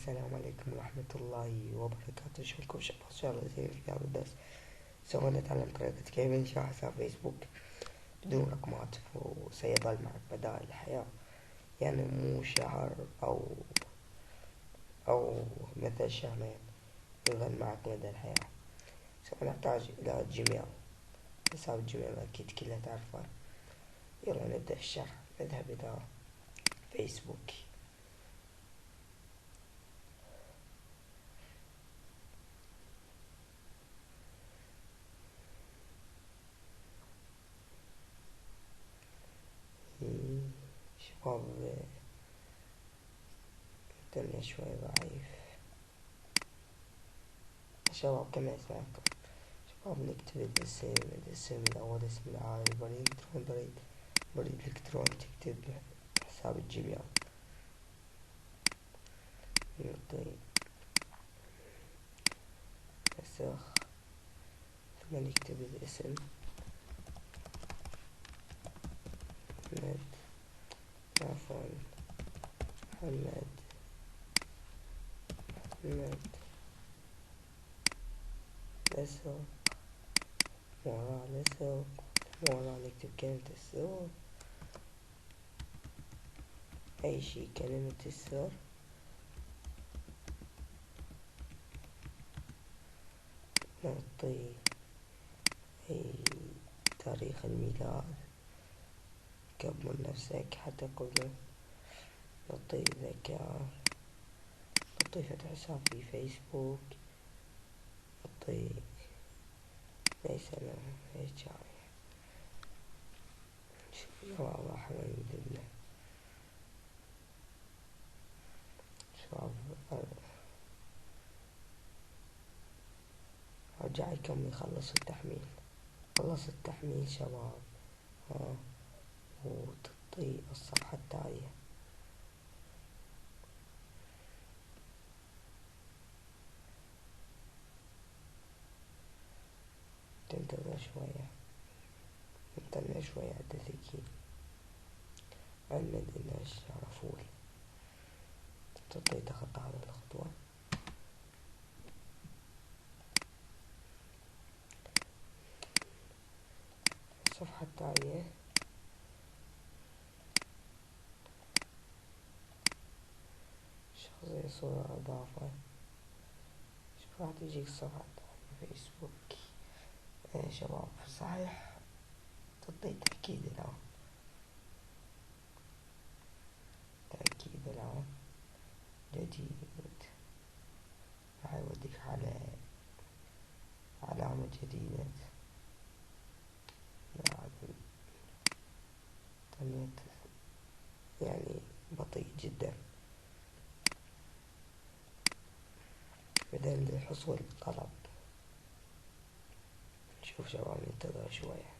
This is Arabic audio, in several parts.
السلام عليكم ورحمة الله وبركاته. شلونكم شباب؟ إن شاء الله زين. في هذا الدرس سوف نتعلم طريقة كيف إنشاء حساب فيسبوك بدون رقمات، وسيظل معك مدى الحياة، يعني مو شهر أو مثل شهرين، يظل معك مدى الحياة. سوف نحتاج إلى جيميل، حساب جيميل أكيد كلها تعرفه. يلا نبدأ الشرح. نذهب إلى فيسبوك. شباب الدنيا شوي ضعيف. شباب كما يسمعكم. شباب نكتب الاسم الأول، اسم العائلة، بريد إلكترون تكتب حساب الجيميل. نعطي نسخ، ثم نكتب الاسم محمد، عفوا محمد لسه ورا نكتب كلمة السر، أي شي كلمة السر. نعطي أي تاريخ الميلاد، كمل نفسك حتى قبل. نعطي ذكاء، نعطي فتح حساب في فيسبوك، نعطي ليس له هيجاي. شو واضح من ذنه شباب. أرجع يكمل. خلص التحميل شباب. وتعطي الصفحة التالية. تنتظر شوية حتى تجي. علمت الناس يعرفون. تعطي تخطى على الخطوة. الصفحة التالية شخصية، صورة، إضافة. شوف راح تجيك الصفحة التالية فيسبوك. شباب صحيح تعطي تأكيد الآن جديد. راح يوديك على علامة جديدة. يعني بطيء جدا. بدل حصول الطلب. شوف شباب ننتظر شوية.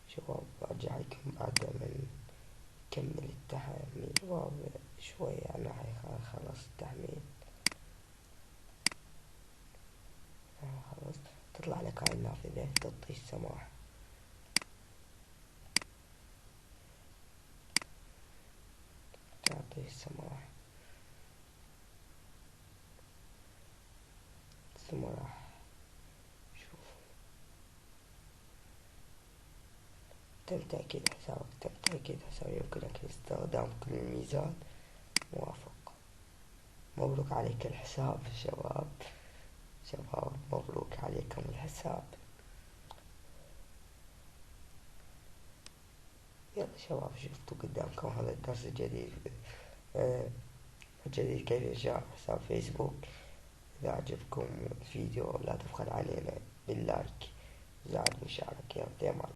شباب أرجع لكم بعد من كمل التحميل. شباب شوية أنا خلص التحميل. خلص تطلع لك هاي النافذة، تعطي السماح. ثم راح شوف تم تأكيد حسابك. يمكنك استخدام كل الميزات. موافق. مبروك عليك الحساب شباب مبروك عليكم الحساب. يلا شباب شفتوا قدامكم هذا الدرس الجديد كيف إنشاء حساب فيسبوك. إذا عجبكم الفيديو لا تبخل علينا باللايك، زائد مشاركة. يلا